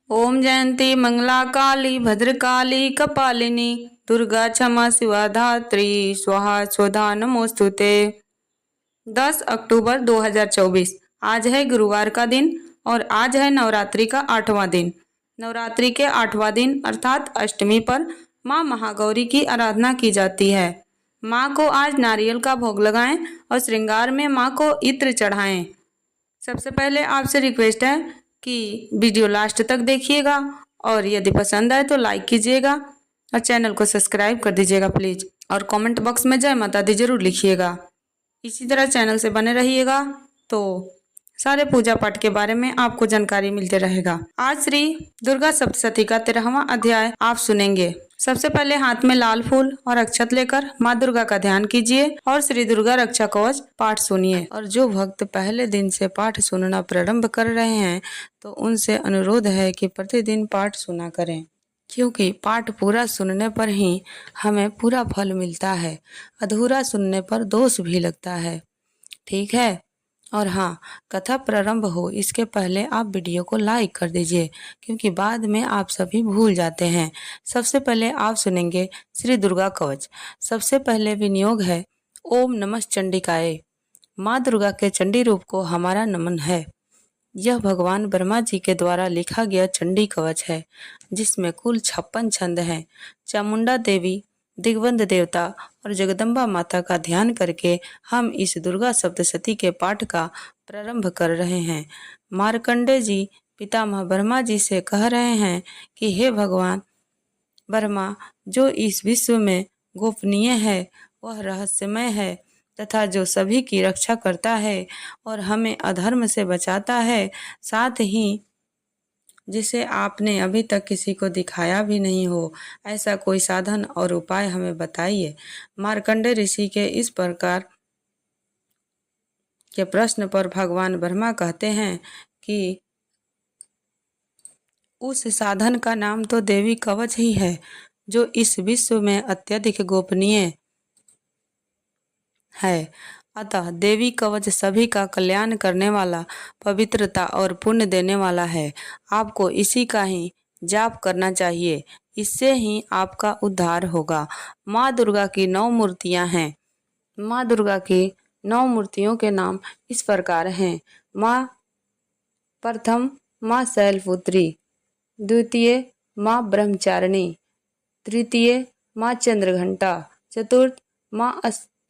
ओम जयंती मंगला काली भद्रकाली कपालिनी दुर्गा क्षमा शिवा धात्री स्वाहा स्वधा नमोस्तुते। 10 अक्टूबर 2024 आज है गुरुवार का दिन और आज है नवरात्रि का 8वां दिन। नवरात्रि के 8वां दिन अर्थात अष्टमी पर माँ महागौरी की आराधना की जाती है। माँ को आज नारियल का भोग लगाएं और श्रृंगार में माँ को इत्र चढ़ाएं। सबसे पहले आपसे रिक्वेस्ट है कि वीडियो लास्ट तक देखिएगा और यदि पसंद आए तो लाइक कीजिएगा और चैनल को सब्सक्राइब कर दीजिएगा प्लीज, और कमेंट बॉक्स में जय माता दी जरूर लिखिएगा। इसी तरह चैनल से बने रहिएगा तो सारे पूजा पाठ के बारे में आपको जानकारी मिलते रहेगा। आज श्री दुर्गा सप्तशती का 13वां अध्याय आप सुनेंगे। सबसे पहले हाथ में लाल फूल और अक्षत लेकर माँ दुर्गा का ध्यान कीजिए और श्री दुर्गा रक्षा कवच पाठ सुनिए। और जो भक्त पहले दिन से पाठ सुनना प्रारंभ कर रहे हैं तो उनसे अनुरोध है कि प्रतिदिन पाठ सुना करें, क्योंकि पाठ पूरा सुनने पर ही हमें पूरा फल मिलता है। अधूरा सुनने पर दोष भी लगता है, ठीक है। और हाँ, कथा प्रारंभ हो इसके पहले आप वीडियो को लाइक कर दीजिए, क्योंकि बाद में आप सभी भूल जाते हैं। सबसे पहले आप सुनेंगे श्री दुर्गा कवच। सबसे पहले विनियोग है ओम नमः चंडिकाय। माँ दुर्गा के चंडी रूप को हमारा नमन है। यह भगवान ब्रह्मा जी के द्वारा लिखा गया चंडी कवच है, जिसमें कुल 56 छंद हैं। चामुंडा देवी, दिग्बंध देवता और जगदम्बा माता का ध्यान करके हम इस दुर्गा सप्तशती के पाठ का प्रारंभ कर रहे हैं। मार्कंडे जी पितामह ब्रह्मा जी से कह रहे हैं कि हे भगवान ब्रह्मा, जो इस विश्व में गोपनीय है वह रहस्यमय है तथा जो सभी की रक्षा करता है और हमें अधर्म से बचाता है, साथ ही जिसे आपने अभी तक किसी को दिखाया भी नहीं हो, ऐसा कोई साधन और उपाय हमें बताइए। मार्कंडे ऋषि के इस प्रकार के प्रश्न पर भगवान ब्रह्मा कहते हैं कि उस साधन का नाम तो देवी कवच ही है, जो इस विश्व में अत्यधिक गोपनीय है। अतः देवी कवच सभी का कल्याण करने वाला, पवित्रता और पुण्य देने वाला है। आपको इसी का ही जाप करना चाहिए, इससे ही आपका उद्धार होगा। माँ दुर्गा की 9 मूर्तियाँ हैं। माँ दुर्गा की 9 मूर्तियों के नाम इस प्रकार हैं। माँ प्रथम माँ शैलपुत्री, द्वितीय माँ ब्रह्मचारिणी, तृतीय माँ चंद्रघंटा, चतुर्थ माँ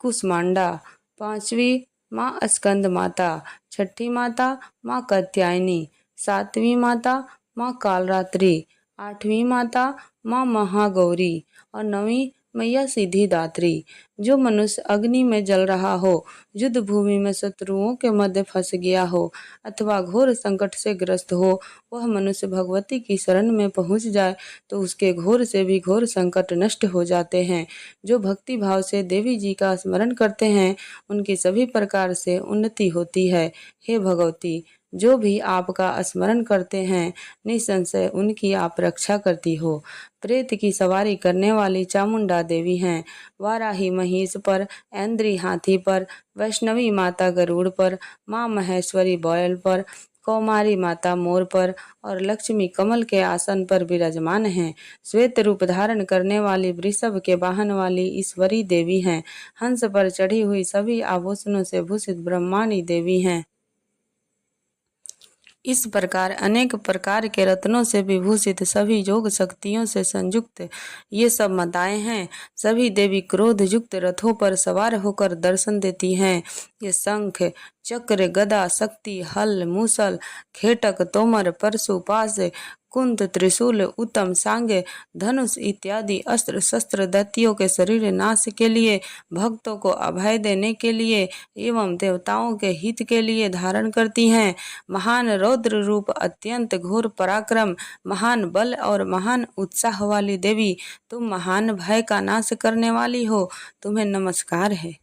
कुष्मांडा, 5वीं माँ स्कंद माता, 6ठी माता माँ कात्यायनी, 7वीं माता माँ कालरात्रि, 8वीं माता माँ महागौरी और 9वीं मैया सिद्धिदात्री। जो मनुष्य अग्नि में जल रहा हो, युद्ध भूमि में शत्रुओं के मध्य फंस गया हो अथवा घोर संकट से ग्रस्त हो, वह मनुष्य भगवती की शरण में पहुंच जाए तो उसके घोर से भी घोर संकट नष्ट हो जाते हैं। जो भक्ति भाव से देवी जी का स्मरण करते हैं उनकी सभी प्रकार से उन्नति होती है। हे भगवती, जो भी आपका स्मरण करते हैं निसंशय उनकी आप रक्षा करती हो। प्रेत की सवारी करने वाली चामुंडा देवी हैं। वाराही महिष पर, ऐन्द्री हाथी पर, वैष्णवी माता गरुड़ पर, माँ महेश्वरी बैल पर, कौमारी माता मोर पर और लक्ष्मी कमल के आसन पर विराजमान हैं। श्वेत रूप धारण करने वाली वृषभ के वाहन वाली ईश्वरी देवी हैं। हंस पर चढ़ी हुई सभी आभूषणों से भूषित ब्रह्माणी देवी हैं। इस प्रकार अनेक प्रकार के रत्नों से विभूषित सभी योग शक्तियों से संयुक्त ये सब माताएं हैं। सभी देवी क्रोध युक्त रथों पर सवार होकर दर्शन देती हैं। ये शंख, चक्र, गदा, शक्ति, हल, मूसल, खेटक, तोमर, परशु, पाश, कुंद, त्रिशूल, उत्तम, सांग, धनुष इत्यादि अस्त्र शस्त्र दैत्यों के शरीर नाश के लिए, भक्तों को अभय देने के लिए एवं देवताओं के हित के लिए धारण करती हैं। महान रौद्र रूप, अत्यंत घोर पराक्रम, महान बल और महान उत्साह वाली देवी, तुम महान भय का नाश करने वाली हो, तुम्हें नमस्कार है।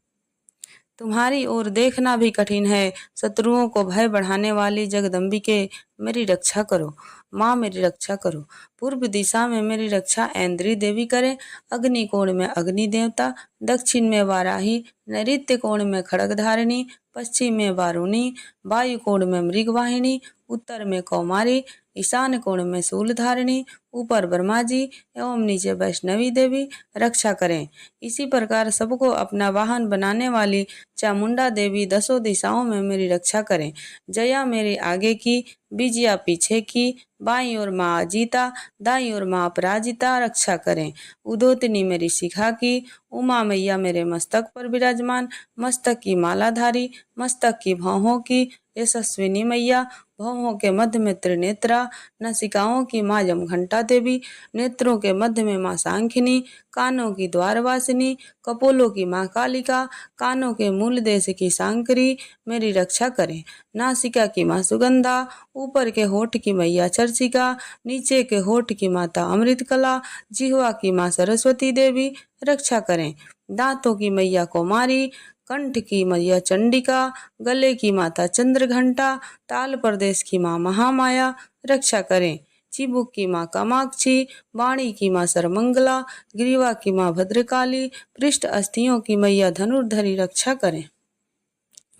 तुम्हारी ओर देखना भी कठिन है। शत्रुओं को भय बढ़ाने वाली जगदम्बिके, मेरी रक्षा करो। माँ मेरी रक्षा करो। पूर्व दिशा में मेरी रक्षा ऐन्द्री देवी करे। अग्नि कोण में अग्नि देवता, दक्षिण में वाराही, नैऋत्य कोण में खड्गधारिणी, पश्चिम में वारुणी, वायु कोण में मृगवाहिनी, उत्तर में कौमारी, ईशान कोण में शूलधारिणी, ऊपर ब्रह्मा जी एवं नीचे वैष्णवी देवी रक्षा करें। इसी प्रकार सबको अपना वाहन बनाने वाली चामुंडा देवी दसों दिशाओं में मेरी रक्षा करें। जया मेरी आगे की, विजया पीछे की, बाईं ओर माँ अजीता, दाईं ओर माँ अपराजिता रक्षा करें। उदोतनी मेरी शिखा की, उमा मैया मेरे मस्तक पर विराजमान, मस्तक की मालाधारी, मस्तक की भौहों की यशस्विनी मैया, भौहों के मध्य में त्रिनेत्रा, नासिकाओं की माँ यमघंटा देवी, नेत्रों के मध्य में माँ सांखिनी, कानों की द्वारवासिनी, कपोलों की माँ कालिका, कानों के मूल देश की सांकरी मेरी रक्षा करें। नासिका की माँ सुगंधा, ऊपर के होठ की मैया चर्चिका, नीचे के होठ की माता अमृतकला, जिह्वा की माँ सरस्वती देवी रक्षा करें। दांतों की मैया कुमारी, कंठ की मैया चंडिका, गले की माता चंद्रघंटा, ताल प्रदेश की माँ महामाया रक्षा करें। चिबुक की माँ कामाक्षी, वाणी की माँ सरमंगला, ग्रीवा की माँ भद्रकाली, पृष्ठ अस्थियों की मैया धनुर्धरी रक्षा करें।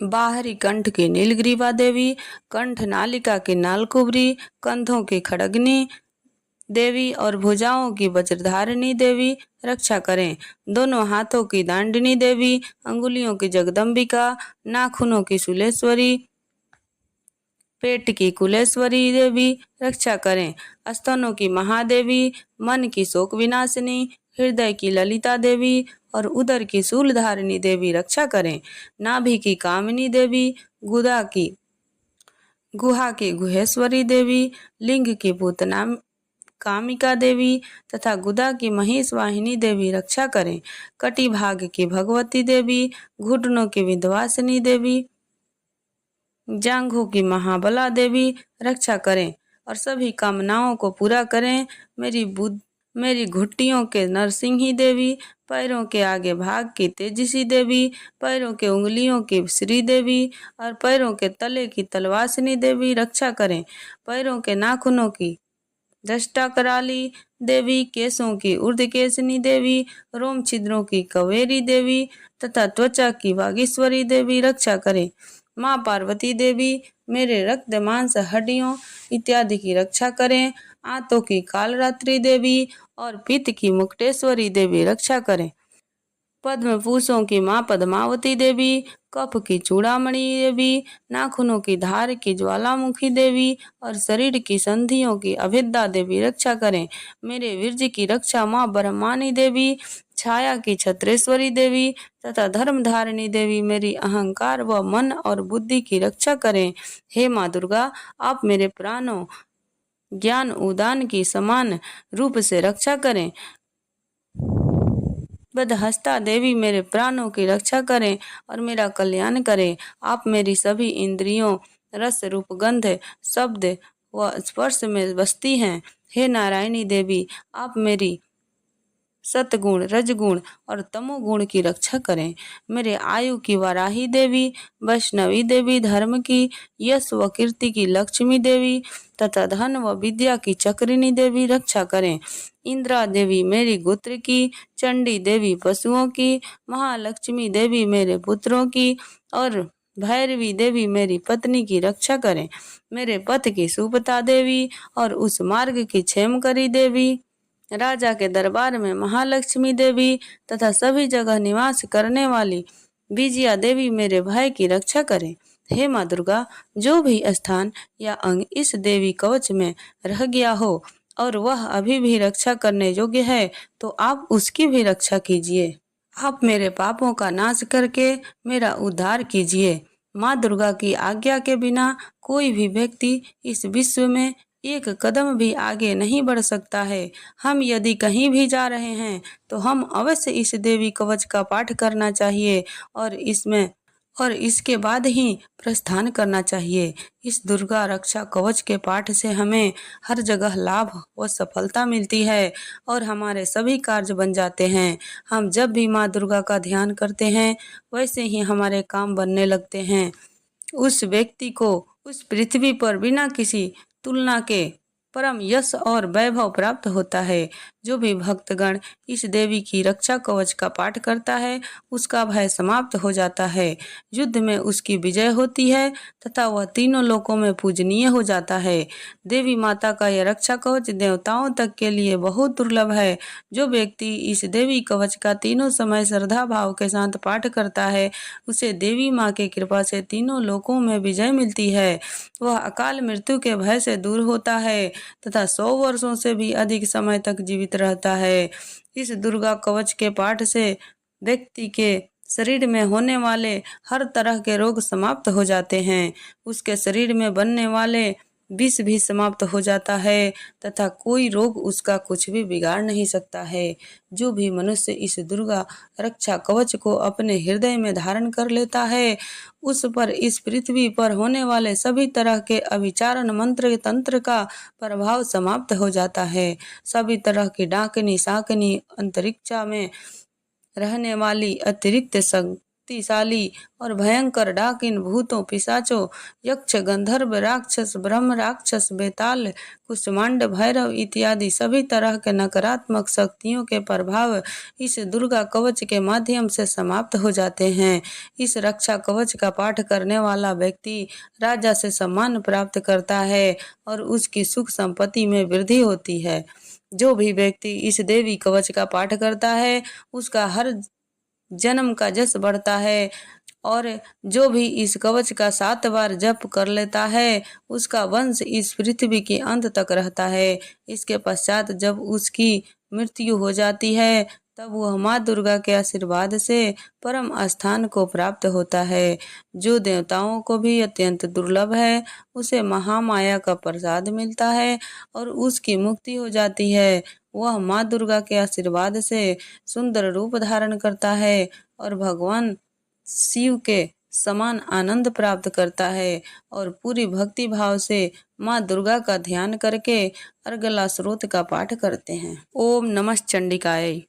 बाहरी कंठ की नीलग्रीवा देवी, कंठ नालिका की नालकुबरी, कंधों की खड़गनी देवी और भुजाओं की वज्रधारिणी देवी रक्षा करें। दोनों हाथों की दांडिनी देवी, अंगुलियों की जगदम्बिका, नाखूनों की शूलेश्वरी, पेट की कुलेश्वरी देवी रक्षा करें। स्तनों की महादेवी, मन की शोक विनाशिनी, हृदय की ललिता देवी और उदर की शूलधारिणी देवी रक्षा करें। नाभि की कामिनी देवी, गुहा की गुहेश्वरी देवी, लिंग की पूतना कामिका देवी तथा गुदा की महिष वाहिनी देवी रक्षा करें। कटी भाग की भगवती देवी, घुटनों की विंध्यवासिनी देवी, जांघों की महाबला देवी रक्षा करें और सभी कामनाओं को पूरा करें। मेरी घुट्टियों के नरसिंही देवी, पैरों के आगे भाग की तेजसी देवी, पैरों के उंगलियों की श्री देवी और पैरों के तले की तलवासिनी देवी रक्षा करें। पैरों के नाखूनों की दृष्टा कराली देवी, केशों की ऊर्ध्वकेशिनी देवी, रोम छिद्रों की कवेरी देवी तथा त्वचा की वागीश्वरी देवी रक्षा करें। माँ पार्वती देवी मेरे रक्त मांस हड्डियों इत्यादि की रक्षा करें। आंतों की कालरात्रि देवी और पित्त की मुक्तेश्वरी देवी रक्षा करें। पद्म पूषों की माँ पद्मावती देवी, कफ की चूड़ामणि देवी, नाखूनों की धार की ज्वालामुखी देवी और शरीर की संधियों की अभिद्दा देवी रक्षा करें। मेरे वीर्य की रक्षा माँ ब्रह्मानी देवी, छाया की छत्रेश्वरी देवी तथा धर्मधारिणी देवी मेरी अहंकार व मन और बुद्धि की रक्षा करें। हे माँ दुर्गा, आप मेरे प्राणों ज्ञान उदान की समान रूप से रक्षा करें। बदहस्ता देवी मेरे प्राणों की रक्षा करें और मेरा कल्याण करें। आप मेरी सभी इंद्रियों रस रूप गंध शब्द व स्पर्श में बसती हैं। हे नारायणी देवी, आप मेरी सतगुण रजगुण और तमोगुण की रक्षा करें। मेरे आयु की वाराही देवी, वैष्णवी देवी, धर्म की यश व कीर्ति की लक्ष्मी देवी तथा धन व विद्या की चक्रिणी देवी रक्षा करें। इंद्रा देवी मेरी गोत्र की, चंडी देवी पशुओं की, महालक्ष्मी देवी मेरे पुत्रों की और भैरवी देवी मेरी पत्नी की रक्षा करें। मेरे पथ की सुपता देवी और उस मार्ग की क्षेमकरी देवी, राजा के दरबार में महालक्ष्मी देवी तथा सभी जगह निवास करने वाली विजया देवी मेरे भाई की रक्षा करें। हे माँ दुर्गा, जो भी स्थान या अंग इस देवी कवच में रह गया हो और वह अभी भी रक्षा करने योग्य है, तो आप उसकी भी रक्षा कीजिए। आप मेरे पापों का नाश करके मेरा उद्धार कीजिए। माँ दुर्गा की आज्ञा के बिना कोई भी व्यक्ति इस विश्व में एक कदम भी आगे नहीं बढ़ सकता है। हम यदि कहीं भी जा रहे हैं तो हम अवश्य इस देवी कवच का पाठ करना चाहिए और इसके बाद ही प्रस्थान करना चाहिए। इस दुर्गा रक्षा कवच के पाठ से हमें हर जगह लाभ व सफलता मिलती है और हमारे सभी कार्य बन जाते हैं। हम जब भी माँ दुर्गा का ध्यान करते हैं वैसे ही हमारे काम बनने लगते हैं। उस व्यक्ति को उस पृथ्वी पर बिना किसी तुलना के परम यश और वैभव प्राप्त होता है। जो भी भक्तगण इस देवी की रक्षा कवच का पाठ करता है उसका भय समाप्त हो जाता है, युद्ध में उसकी विजय होती है तथा वह तीनों लोकों में पूजनीय हो जाता है। देवी माता का यह रक्षा कवच देवताओं तक के लिए बहुत दुर्लभ है। जो व्यक्ति इस देवी कवच का तीनों समय श्रद्धा भाव के साथ पाठ करता है उसे देवी माँ की कृपा से तीनों लोकों में विजय मिलती है। वह अकाल मृत्यु के भय से दूर होता है तथा 100 वर्षों से भी अधिक समय तक जीवित रहता है। इस दुर्गा कवच के पाठ से व्यक्ति के शरीर में होने वाले हर तरह के रोग समाप्त हो जाते हैं। उसके शरीर में बनने वाले विष भी समाप्त हो जाता है तथा कोई रोग उसका कुछ भी बिगाड़ नहीं सकता है। जो भी मनुष्य इस दुर्गा रक्षा कवच को अपने हृदय में धारण कर लेता है उस पर इस पृथ्वी पर होने वाले सभी तरह के अभिचारण मंत्र तंत्र का प्रभाव समाप्त हो जाता है। सभी तरह की डाकनी साकनी अंतरिक्षा में रहने वाली अतिरिक्त शक्तिशाली और भयंकर डाकिन भूतों पिशाचों यक्ष गंधर्व राक्षस ब्रह्म राक्षस बेताल कुष्मांड भैरव इत्यादि सभी तरह के नकारात्मक शक्तियों के प्रभाव इस दुर्गा कवच के माध्यम से समाप्त हो जाते हैं। इस रक्षा कवच का पाठ करने वाला व्यक्ति राजा से सम्मान प्राप्त करता है और उसकी सुख संपत्ति में वृद्धि होती है। जो भी व्यक्ति इस देवी कवच का पाठ करता है उसका हर जन्म का यश बढ़ता है और जो भी इस कवच का 7 बार जप कर लेता है उसका वंश इस पृथ्वी के अंत तक रहता है। इसके पश्चात जब उसकी मृत्यु हो जाती है तब वह माँ दुर्गा के आशीर्वाद से परम स्थान को प्राप्त होता है। जो देवताओं को भी अत्यंत दुर्लभ है उसे महामाया का प्रसाद मिलता है और उसकी मुक्ति हो जाती है। वह माँ दुर्गा के आशीर्वाद से सुंदर रूप धारण करता है और भगवान शिव के समान आनंद प्राप्त करता है और पूरी भक्ति भाव से माँ दुर्गा का ध्यान करके अर्गला स्रोत का पाठ करते हैं। ओम नमः चंडिकाय।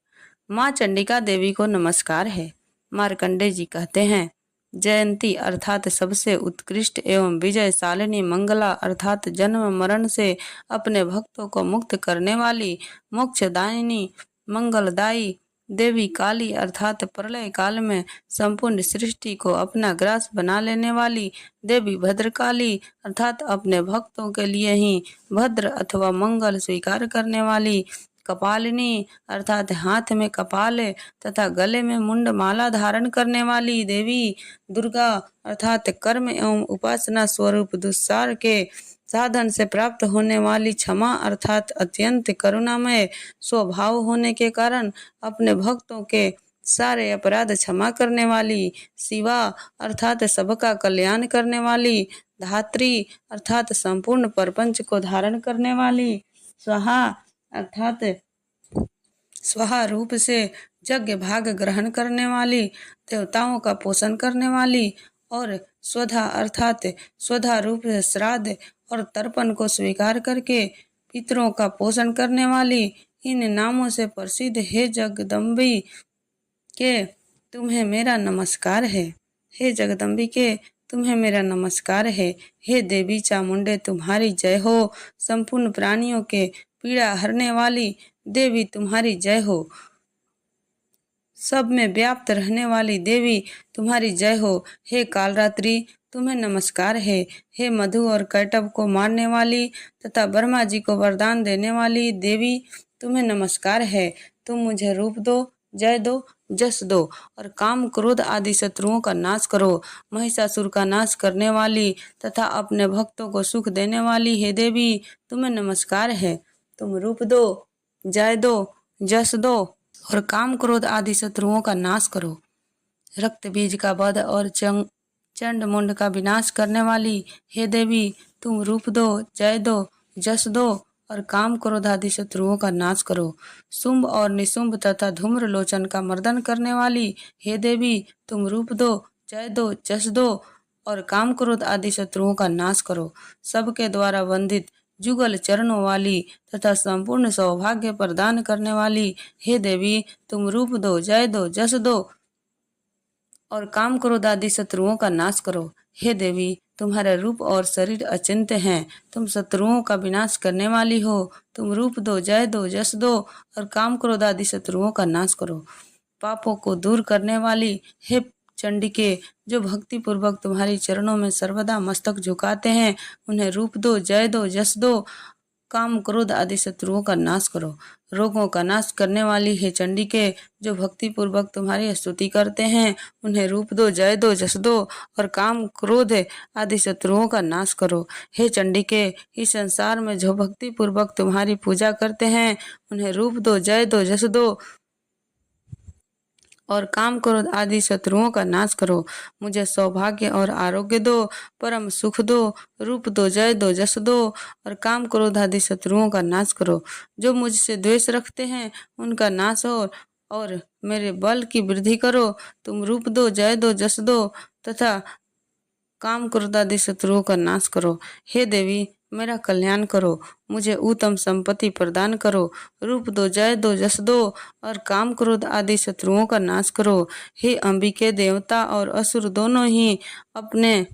माँ चंडिका देवी को नमस्कार है। मार्कंडे जी कहते हैं, जयंती अर्थात सबसे उत्कृष्ट एवं विजयशालिनी, मंगला अर्थात जन्म मरण से अपने भक्तों को मुक्त करने वाली, मोक्षदायिनी मंगलदायी देवी काली अर्थात प्रलय काल में संपूर्ण सृष्टि को अपना ग्रास बना लेने वाली देवी भद्रकाली अर्थात अपने भक्तों के लिए ही भद्र अथवा मंगल स्वीकार करने वाली, कपालिनी अर्थात हाथ में कपाल तथा गले में मुंड माला धारण करने वाली देवी दुर्गा अर्थात कर्म एवं उपासना स्वरूप दुस्सार के साधन से प्राप्त होने वाली क्षमा अर्थात अत्यंत करुणामय स्वभाव होने के कारण अपने भक्तों के सारे अपराध क्षमा करने वाली, शिवा अर्थात सबका कल्याण करने वाली, धात्री अर्थात संपूर्ण प्रपंच को धारण करने वाली, स्वाहा अर्थात स्वाहा रूप से यज्ञ भाग ग्रहण करने वाली, देवताओं का पोषण करने वाली और स्वधा अर्थात स्वधा रूप से श्राद्ध और तर्पण को स्वीकार करके पितरों का पोषण करने वाली, इन नामों से प्रसिद्ध हे जगदम्बी के तुम्हें मेरा नमस्कार है। हे जगदम्बिके तुम्हें मेरा नमस्कार है। हे देवी चामुंडे तुम्हारी जय हो। संपूर्ण प्राणियों के पीड़ा हरने वाली देवी तुम्हारी जय हो। सब में व्याप्त रहने वाली देवी तुम्हारी जय हो। हे कालरात्रि तुम्हें नमस्कार है। हे मधु और कैटव को मारने वाली तथा ब्रह्मा जी को वरदान देने वाली देवी तुम्हें नमस्कार है। तुम मुझे रूप दो, जय दो, जस दो और काम क्रोध आदि शत्रुओं का नाश करो। महिषासुर का नाश करने वाली तथा अपने भक्तों को सुख देने वाली हे देवी तुम्हें नमस्कार है। तुम रूप दो, जय दो, जस दो और काम क्रोध आदि शत्रुओं का नाश करो। रक्त बीज का वध और चंड मुंड का विनाश करने वाली हे देवी तुम रूप दो, जय दो, जस दो और काम क्रोध आदि शत्रुओं का नाश करो। शुंभ और निशुंभ तथा धूम्र लोचन का मर्दन करने वाली हे देवी तुम रूप दो, जय दो, जस दो और काम क्रोध आदि शत्रुओं का नाश करो। सबके द्वारा वंदित जुगल चरणों वाली तथा संपूर्ण सौभाग्य प्रदान करने वाली हे देवी तुम रूप दो, जय दो, जस दो और काम क्रोध आदि शत्रुओं का नाश करो। हे देवी, तुम्हारा रूप और शरीर अचिंत्य हैं। तुम शत्रुओं का विनाश करने वाली हो। तुम रूप दो, जय दो, यश दो और काम क्रोध आदि शत्रुओं का नाश करो। पापों को दूर करने वाली हे चंडिके, जो भक्ति पूर्वक तुम्हारी चरणों में सर्वदा मस्तक झुकाते हैं, उन्हें रूप दो, जय दो, यश दो, काम क्रोध आदि शत्रुओं का नाश करो। रोगों का नाश करने वाली हे चंडिके, जो भक्ति पूर्वक तुम्हारी स्तुति करते हैं, उन्हें रूप दो, जय दो, यश दो और काम क्रोध आदि शत्रुओं का नाश करो। हे चंडिके, इस संसार में जो भक्ति पूर्वक तुम्हारी पूजा करते हैं, उन्हें रूप दो, जय दो, यश दो और काम क्रोध आदि शत्रुओं का नाश करो। मुझे सौभाग्य और आरोग्य दो, परम सुख दो, रूप दो, जय दो, यश दो और काम क्रोध आदि शत्रुओं का नाश करो। जो मुझसे द्वेष रखते हैं, उनका नाश हो और मेरे बल की वृद्धि करो। तुम रूप दो, जय दो, यश दो तथा काम क्रोध आदि शत्रुओं का नाश करो। हे देवी, मेरा कल्याण करो, मुझे उत्तम संपत्ति प्रदान करो। रूप दो, जय दो, यश दो और काम क्रोध आदि शत्रुओं का नाश करो। हे अंबिके, देवता और असुर दोनों ही अपने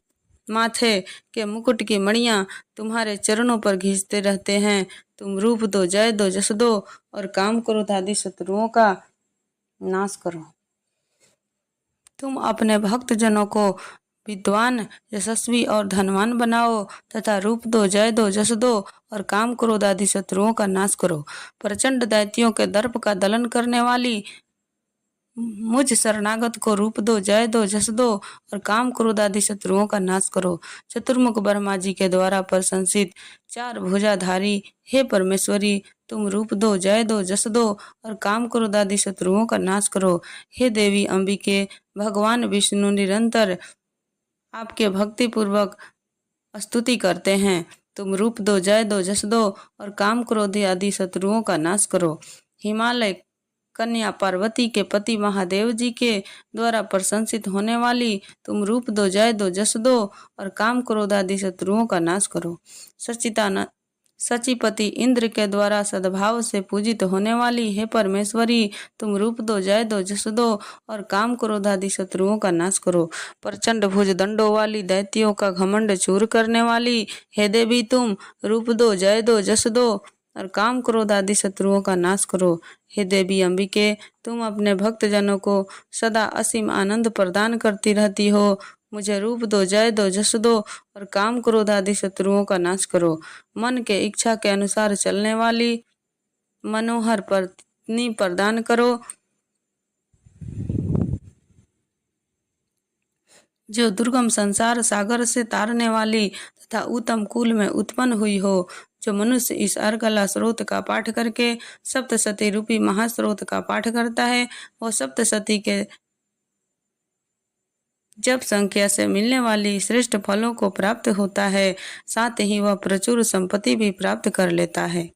माथे के मुकुट की मणियां तुम्हारे चरणों पर घिसते रहते हैं। तुम रूप दो, जय दो, यश दो और काम क्रोध आदि शत्रुओं का नाश करो। तुम अपने भक्त जनों को विद्वान, यशस्वी और धनवान बनाओ तथा रूप दो, जय दो, यश दो और काम क्रोध आदि शत्रुओं का नाश करो। प्रचंड दैत्यों के दर्प का दलन करने वाली मुझ शरणागत को रूप दो, जय दो, यश दो और काम क्रोध आदि शत्रुओं का नाश करो। चतुर्मुख ब्रह्मा जी के द्वारा प्रशंसित चार भुजाधारी हे परमेश्वरी, तुम रूप दो, जय दो, यश दो और काम क्रोध आदि शत्रुओं का नाश करो। हे देवी अंबिके, भगवान विष्णु निरंतर आपके भक्ति पूर्वक स्तुति करते हैं। तुम रूप दो, जय दो, यश दो और काम क्रोध आदि शत्रुओं का नाश करो। हिमालय कन्या पार्वती के पति महादेव जी के द्वारा प्रशंसित होने वाली तुम रूप दो, जय दो, यश दो और काम क्रोध आदि शत्रुओं का नाश करो। सचिपति इंद्र के द्वारा सद्भाव से पूजित होने वाली हे परमेश्वरी, तुम रूप दो, जय दो, यश दो और काम क्रोध आदि शत्रुओं का नाश करो। प्रचंड भुज दंडों वाली, दैत्यों का घमंड चूर करने वाली हे देवी, तुम रूप दो, जय दो, यश दो और काम क्रोध आदि शत्रुओं का नाश करो। हे देवी अंबिके, तुम अपने भक्त जनों को सदा असीम आनंद प्रदान करती रहती हो। मुझे रूप दो, जय दो, यश दो और काम क्रोध आदि शत्रुओं का नाश करो। मन के इच्छा के अनुसार चलने वाली मनोहर पत्नी प्रदान करो, जो दुर्गम संसार सागर से तारने वाली तथा उत्तम कुल में उत्पन्न हुई हो। जो मनुष्य इस अर्गला स्रोत का पाठ करके सप्तशती रूपी महास्रोत का पाठ करता है, वह सप्तशती के जब संख्या से मिलने वाली श्रेष्ठ फलों को प्राप्त होता है, साथ ही वह प्रचुर संपत्ति भी प्राप्त कर लेता है।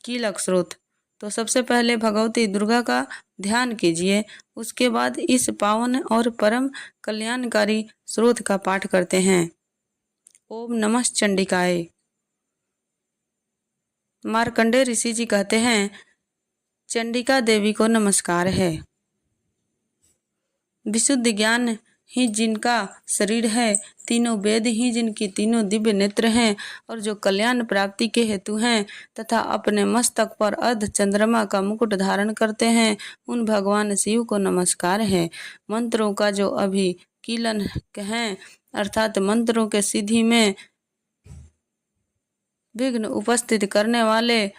कीलक स्रोत। तो सबसे पहले भगवती दुर्गा का ध्यान कीजिए, उसके बाद इस पावन और परम कल्याणकारी स्रोत का पाठ करते हैं। ओम नमः चंडिकाय। मार्कंडेय ऋषि जी कहते हैं, चंडिका देवी को नमस्कार है। विशुद्ध ज्ञान ही जिनका शरीर है, तीनों वेद ही जिनकी तीनों दिव्य नेत्र हैं और जो कल्याण प्राप्ति के हेतु हैं तथा अपने मस्तक पर अर्ध चंद्रमा का मुकुट धारण करते हैं, उन भगवान शिव को नमस्कार है। मंत्रों का जो अभी कीलन हैं, अर्थात मंत्रों के सिद्धि में विघ्न उपस्थित करने वाले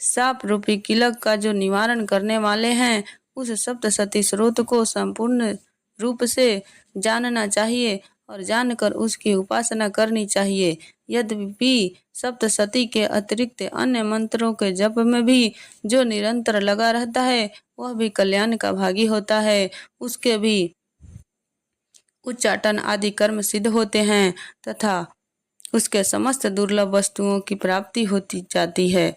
साप रूपी कीलक का जो निवारण करने वाले हैं, उस सप्तशती स्रोत को संपूर्ण रूप से जानना चाहिए और जानकर उसकी उपासना करनी चाहिए। यद्यपि सप्तशती के अतिरिक्त अन्य मंत्रों के जप में भी जो निरंतर लगा रहता है, वह भी कल्याण का भागी होता है। उसके भी उच्चाटन आदि कर्म सिद्ध होते हैं तथा उसके समस्त दुर्लभ वस्तुओं की प्राप्ति होती जाती है।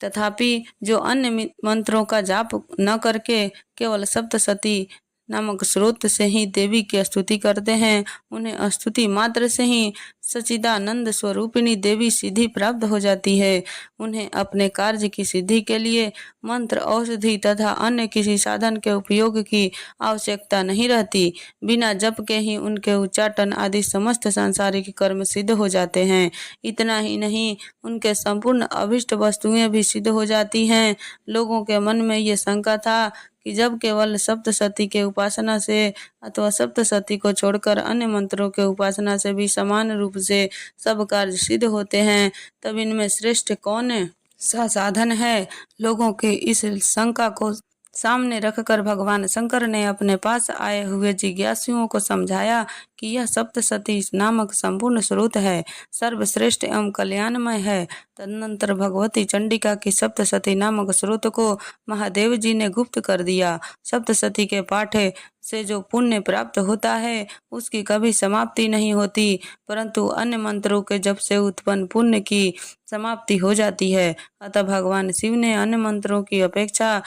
तथापि जो अन्य मंत्रों का जाप न करके केवल सप्तशती नामक स्रोत से ही देवी की स्तुति करते हैं, उन्हें स्तुति मात्र से ही सच्चिदानंद स्वरूपिणी देवी सिद्धि प्राप्त हो जाती है। उन्हें अपने कार्य की सिद्धि के लिए मंत्र, औषधि तथा अन्य किसी साधन के उपयोग की आवश्यकता नहीं रहती। बिना जप के ही उनके उच्चाटन आदि समस्त सांसारिक कर्म सिद्ध हो जाते हैं। इतना ही नहीं, उनके संपूर्ण अभिष्ट वस्तुएं भी सिद्ध हो जाती हैं। लोगों के मन में ये शंका था कि जब केवल सप्तशती के उपासना से अथवा सप्तशती को छोड़कर अन्य मंत्रों के उपासना से भी समान रूप से सब कार्य सिद्ध होते हैं, तब इनमें श्रेष्ठ कौन सा साधन है। लोगों के इस शंका को सामने रखकर भगवान शंकर ने अपने पास आए हुए जिज्ञासुओं को समझाया कि यह सप्तशती नामक संपूर्ण स्रोत है, सर्वश्रेष्ठ एवं कल्याणमय है। तदनंतर भगवती चंडिका की सप्तशती नामक स्रोत को महादेव जी ने गुप्त कर दिया। सप्तशती के पाठ से जो पुण्य प्राप्त होता है उसकी कभी समाप्ति नहीं होती, परंतु अन्य मंत्रों के जप से उत्पन्न पुण्य की समाप्ति हो जाती है। अतः भगवान शिव ने अन्य मंत्रों की अपेक्षा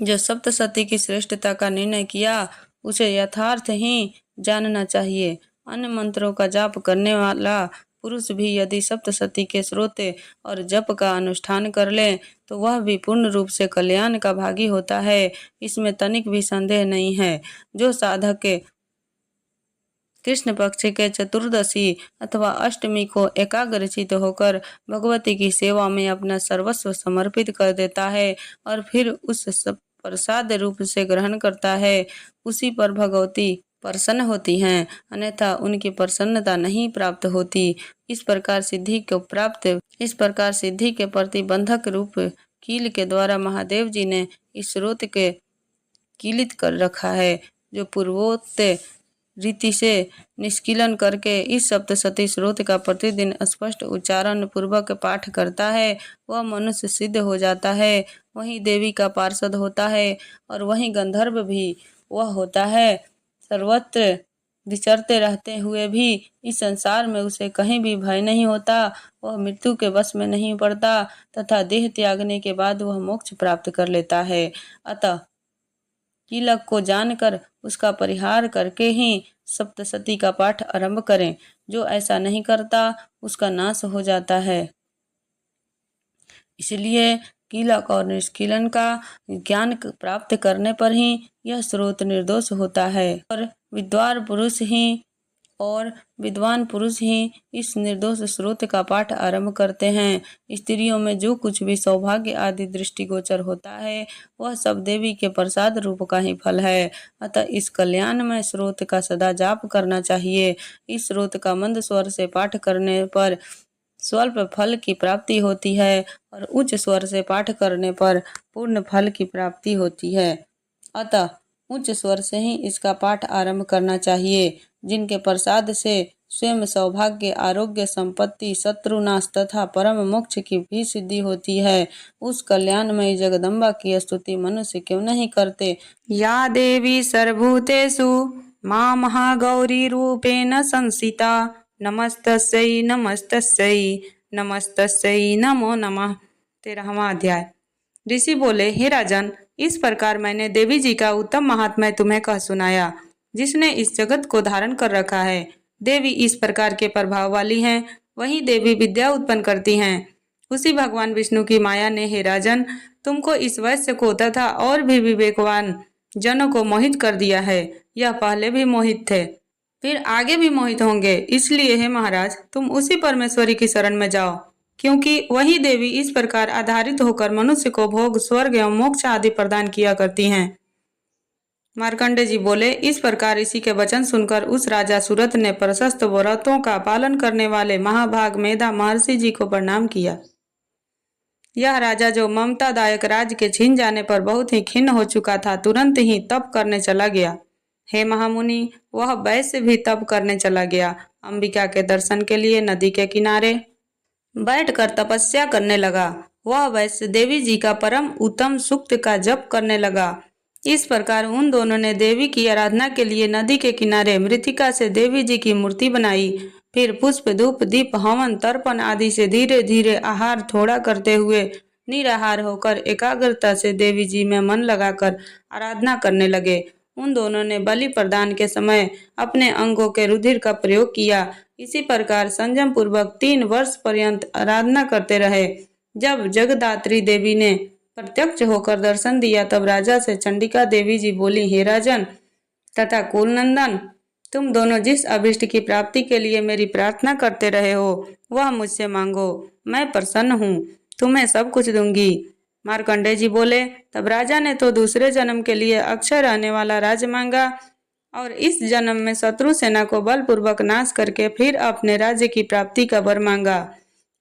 जो सप्तशती की श्रेष्ठता का निर्णय किया उसे यथार्थ ही जानना चाहिए। अन्य मंत्रों का जाप करने वाला पुरुष भी यदि सप्तशती के स्रोत और जप का अनुष्ठान कर ले तो वह भी पूर्ण रूप से कल्याण का भागी होता है, इसमें तनिक भी संदेह नहीं है। जो साधक के कृष्ण पक्ष के चतुर्दशी अथवा अष्टमी को एकाग्रचित होकर भगवती की सेवा में अपना सर्वस्व समर्पित कर देता है और फिर उस प्रसाद रूप से ग्रहण करता है, उसी पर भगवती प्रसन्न होती हैं, अन्यथा उनकी प्रसन्नता नहीं प्राप्त होती। इस प्रकार सिद्धि के प्रतिबंधक रूप कील के द्वारा महादेव जी ने इस स्रोत के कीलित कर रखा है। जो पूर्वोक्त रीति से निष्कीलन करके इस सप्तशती स्रोत का प्रतिदिन स्पष्ट उच्चारण पूर्वक पाठ करता है वह मनुष्य सिद्ध हो जाता है, वहीं देवी का पार्षद होता है और वहीं गंधर्व भी वह होता है। सर्वत्र विचरते रहते हुए भी इस संसार में उसे कहीं भी भय नहीं होता, वह मृत्यु के वश में नहीं पड़ता तथा देह त्यागने के बाद वह मोक्ष प्राप्त कर लेता है। अतः कीलक को जानकर उसका परिहार करके ही सप्तशती का पाठ आरंभ करें। जो ऐसा नहीं करता उसका नाश हो जाता है। इसलिए कीलक और निष्कीलन का ज्ञान प्राप्त करने पर ही यह स्रोत निर्दोष होता है और विद्वान पुरुष ही इस निर्दोष स्रोत का पाठ आरंभ करते हैं। स्त्रियों में जो कुछ भी सौभाग्य आदि दृष्टिगोचर होता है वह सब देवी के प्रसाद रूप का ही फल है। अतः इस कल्याणमय स्रोत का सदा जाप करना चाहिए। इस स्रोत का मंद स्वर से पाठ करने पर स्वल्प फल की प्राप्ति होती है और उच्च स्वर से पाठ करने पर पूर्ण फल की प्राप्ति होती है। अतः उच्च स्वर से ही इसका पाठ आरंभ करना चाहिए। जिनके प्रसाद से स्वयं सौभाग्य, आरोग्य, संपत्ति, शत्रुनाश तथा परम मोक्ष की भी सिद्धि होती है, उस कल्याणमयी जगदम्बा की स्तुति मनुष्य क्यों नहीं करते। या देवी सर्वभूतेषु मां महागौरी रूपेण संस्थिता नमस्तस्यै नमस्तस्यै नमस्तस्यै नमो नमः। 13वां अध्याय। ऋषि बोले, हे राजन, इस प्रकार मैंने देवी जी का उत्तम महात्म्य तुम्हें कह सुनाया, जिसने इस जगत को धारण कर रखा है। देवी इस प्रकार के प्रभाव वाली हैं, वही देवी विद्या उत्पन्न करती हैं। उसी भगवान विष्णु की माया ने, हे राजन, तुमको इस वैश्य को तथा और भी विवेकवान जनों को मोहित कर दिया है। यह पहले भी मोहित थे, फिर आगे भी मोहित होंगे। इसलिए हे महाराज, तुम उसी परमेश्वरी की शरण में जाओ, क्योंकि वही देवी इस प्रकार आधारित होकर मनुष्य को भोग, स्वर्ग एवं मोक्ष आदि प्रदान किया करती हैं। मार्कंडे जी बोले, इस प्रकार इसी के वचन सुनकर उस राजा सुरथ ने प्रशस्त व्रतों का पालन करने वाले महाभाग मेधा महर्षि जी को प्रणाम किया। यह राजा, जो ममतादायक राज्य के छीन जाने पर बहुत ही खिन्न हो चुका था, तुरंत ही तप करने चला गया। हे महामुनि, वह वैश्य भी तप करने चला गया। अंबिका के दर्शन के लिए नदी के किनारे बैठकर तपस्या करने लगा। वह वैश्य देवी जी का परम उत्तम सूक्त का जप करने लगा। इस प्रकार उन दोनों ने देवी की आराधना के लिए नदी के किनारे मृत्तिका से देवी जी की मूर्ति बनाई। फिर पुष्प, धूप, दीप, हवन, तर्पण आदि से धीरे धीरे आहार थोड़ा करते हुए निराहार होकर एकाग्रता से देवी जी में मन लगाकर आराधना करने लगे। उन दोनों ने बलि प्रदान के समय अपने अंगों के रुधिर का प्रयोग किया। इसी प्रकार संयम पूर्वक 3 वर्ष पर्यंत आराधना करते रहे। जब जगदात्री देवी ने प्रत्यक्ष होकर दर्शन दिया तब राजा से चंडिका देवी जी बोली, हे राजन तथा कुलनंदन, तुम दोनों जिस अभिष्ट की प्राप्ति के लिए मेरी प्रार्थना करते रहे हो वह मुझसे मांगो, मैं प्रसन्न हूँ, तुम्हें सब कुछ दूंगी। मार्कंडेय जी बोले, तब राजा ने तो दूसरे जन्म के लिए अक्षय रहने वाला राज्य मांगा और इस जन्म में शत्रु सेना को बलपूर्वक नाश करके फिर अपने राज्य की प्राप्ति का वर मांगा।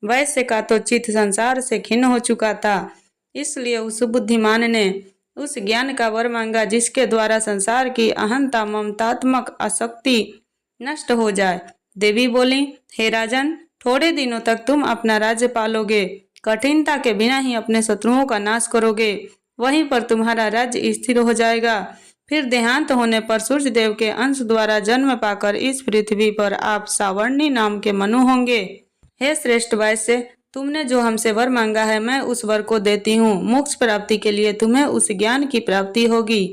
वैश्य का तो चित्त संसार से खिन्न हो चुका था, इसलिए उस बुद्धिमान ने उस ज्ञान का वर मांगा जिसके द्वारा संसार की अहंता ममतात्मक आसक्ति नष्ट हो जाए। देवी बोली, हे राजन, थोड़े दिनों तक तुम अपना राज्य पालोगे, कठिनता के बिना ही अपने शत्रुओं का नाश करोगे, वहीं पर तुम्हारा राज्य स्थिर हो जाएगा। फिर देहांत होने पर सूर्य देव के अंश द्वारा जन्म पाकर इस पृथ्वी पर आप सावर्णी नाम के मनु होंगे। हे श्रेष्ठ वैश्य, तुमने जो हमसे वर मांगा है मैं उस वर को देती हूँ। मोक्ष प्राप्ति के लिए तुम्हें उस ज्ञान की प्राप्ति होगी।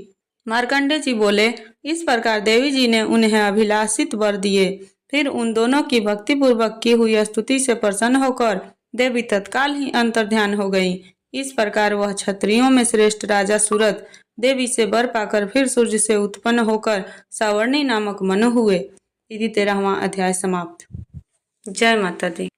मार्कंडेय जी बोले, इस प्रकार देवी जी ने उन्हें अभिलाषित वर दिए। फिर उन दोनों की भक्ति पूर्वक की हुई स्तुति से प्रसन्न होकर देवी तत्काल ही अंतर्ध्यान हो गई। इस प्रकार वह क्षत्रियों में श्रेष्ठ राजा सूरत देवी से वर पाकर फिर सूर्य से उत्पन्न होकर सावर्णी नामक मनु हुए। इति 13वां अध्याय समाप्त। जय माता दी।